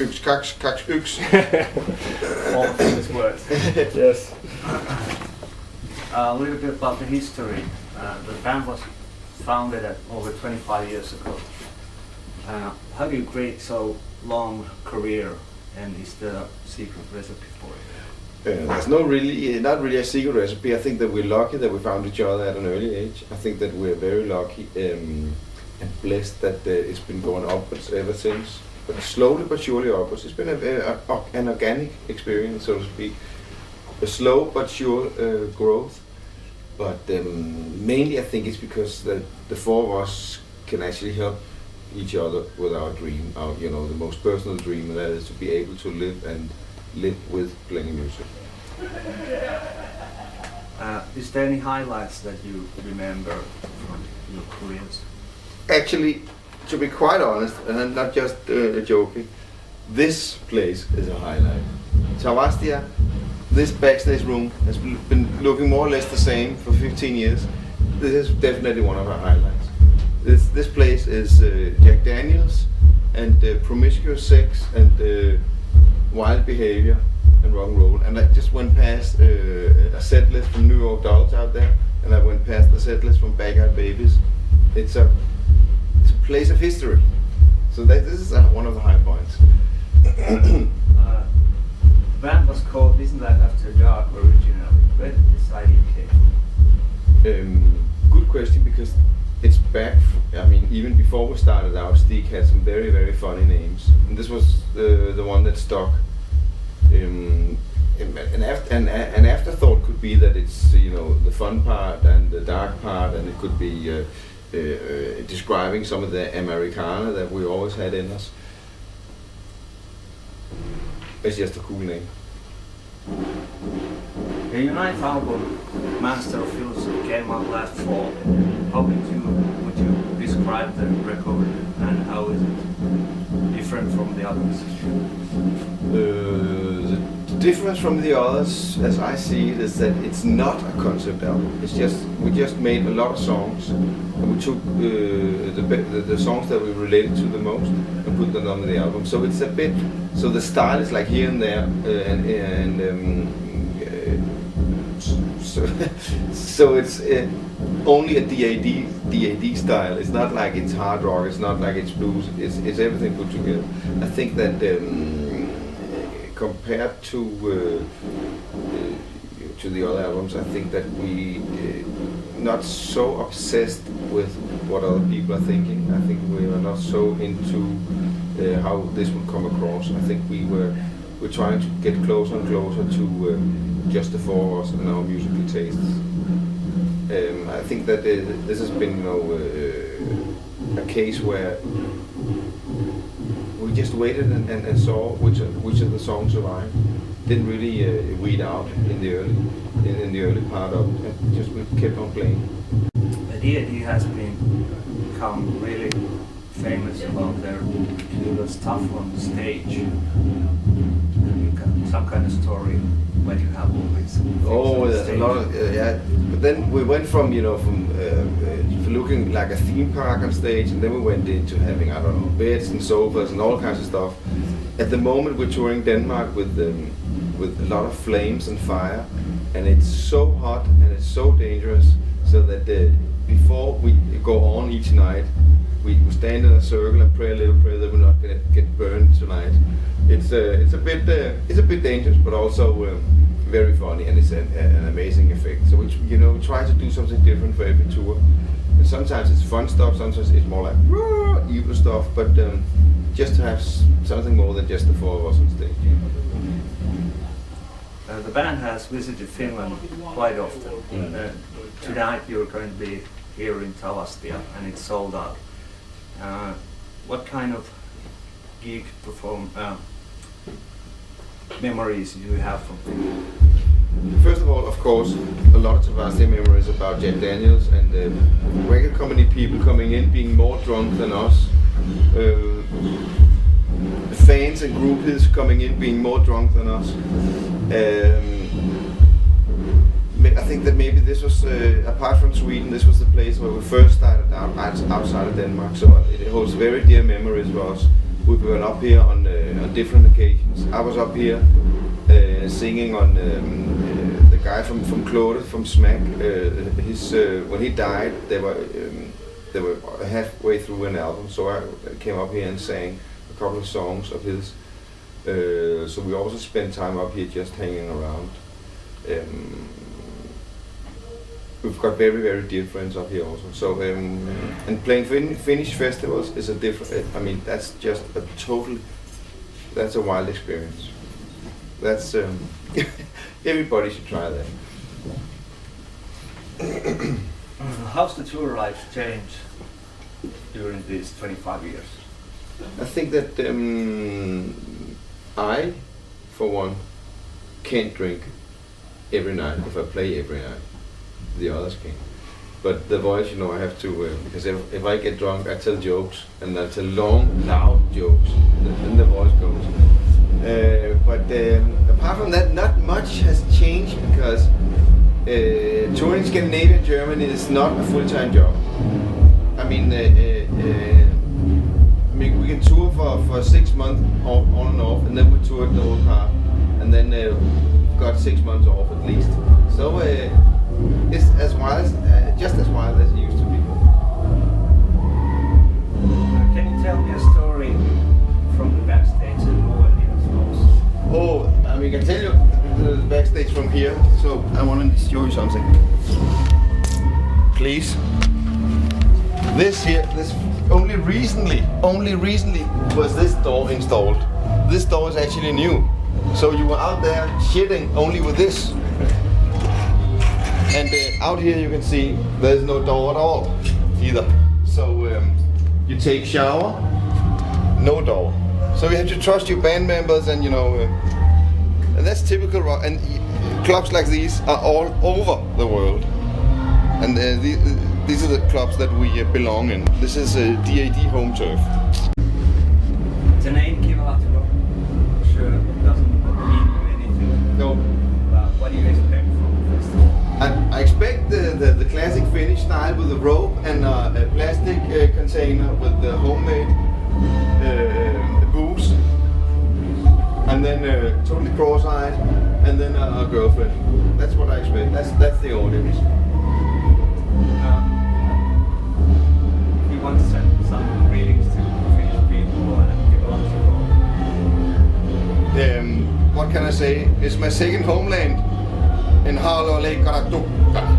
Yks, kaks, yks. All famous words. Yes. A little bit about the history. The band was founded over 25 years ago. How do you create so long career, and is there a secret recipe for it? There's not really a secret recipe. I think that we're lucky that we found each other at an early age. I think that we're very lucky and blessed that it's been going upwards ever since. But slowly but surely upwards. It's been an organic experience, so to speak. A slow but sure growth. But mainly I think it's because the four of us can actually help each other with our dream, the most personal dream, and that is to be able to live with playing music. Is there any highlights that you remember from your careers? Actually, to be quite honest, and I'm not just joking, this place is a highlight. Tavastia, this backstage room has been looking more or less the same for 15 years. This is definitely one of our highlights. This place is Jack Daniels and promiscuous sex and wild behavior and rock and roll. And I just went past a set list from New York Dolls out there, and I went past the set list from Backyard Babies. It's a place of history. So this is one of the high points. The band was called Isn't That After Dark originally. Where did this idea came? Good question, because it's back. Even before we started out, Stig had some very, very funny names, and this was the one that stuck. An afterthought could be that it's the fun part and the dark part, and it could be describing some of the Americana that we always had in us. It's just a cool name. Your ninth album, Master of Philosophy, came out last fall. How would you describe the record, and how is it different from the others? The difference from the others, as I see it, is that it's not a concept album. We just made a lot of songs, and we took the songs that we related to the most and put them on the album. So it's a bit. So the style is like here and there, so it's only a DAD style. It's not like it's hard rock. It's not like it's blues. It's everything put together. I think that compared to the other albums, I think that we not so obsessed with what other people are thinking. I think we are not so into how this would come across. I think we're trying to get closer and closer to just the four of us and our musical tastes. I think that this has been a case where we just waited and saw which of the songs survived. Didn't really weed out in the early part of it. And just we kept on playing. The DAD has become really famous about their stuff on stage. Some kind of story when you have all these things on there's stage. a lot of But then we went from looking like a theme park on stage, and then we went into having beds and sofas and all kinds of stuff. At the moment we're touring Denmark with a lot of flames and fire, and it's so hot and it's so dangerous, so that before we go on each night, we stand in a circle and pray a little prayer that we're not going to get burned tonight. It's a bit dangerous, but also very funny, and it's an amazing effect. So we try to do something different for every tour. And sometimes it's fun stuff, sometimes it's more like evil stuff, but just to have something more than just the four of us on stage. The band has visited Finland quite often. Tonight you're going to be here in Tavastia, and it's sold out. What kind of gig memories do you have from Finland? First of all, of course, a lot of Tavastia memories about Jack Daniels and record company people coming in being more drunk than us. Fans and groupies coming in being more drunk than us. I think that maybe this was, apart from Sweden, this was the place where we first started out outside of Denmark, so it holds very dear memories for us. we've been up here on different occasions. I was up here singing on the guy from Claude from Smack. When he died, they were halfway through an album, so I came up here and sang a couple of songs of his. So we also spent time up here just hanging around. We've got very, very dear friends up here also. So and playing Finnish festivals is a different. I mean, that's just a total. That's a wild experience. That's everybody should try that. How's the tour life changed during these 25 years? I think that I, for one, can't drink every night if I play every night. The others can. But the voice, you know, I have to, because if I get drunk, I tell jokes, and I tell long, loud jokes, then the voice goes. But apart from that, not much has changed, because touring Scandinavia and Germany is not a full-time job. I mean, we can tour for 6 months on and off, and then we tour the whole part, and then got 6 months off at least. So it's as wild, just as wild as it used to be. Can you tell me a story from the backstage and more most? Oh, I mean, I can tell you the backstage from here. So I want to show you something. Please. This only recently was this door installed. This door is actually new. So you were out there shitting only with this. And out here you can see there's no door at all either. So you take shower, no door. So you have to trust your band members, and you know, and that's typical rock. And clubs like these are all over the world. And these are the clubs that we belong in. This is DAD home turf. The name Kiva-Latero, sure, doesn't mean anything. No. But what do you expect from the festival? I expect the classic Finnish style with the rope and a plastic container with the homemade booze, and then totally cross-eyed, and then a girlfriend. That's what I expect. That's the audience. You want to send some greetings to Finnish people and Kiva-Latero? What can I say? It's my second homeland in Harlow Lake Karatukka.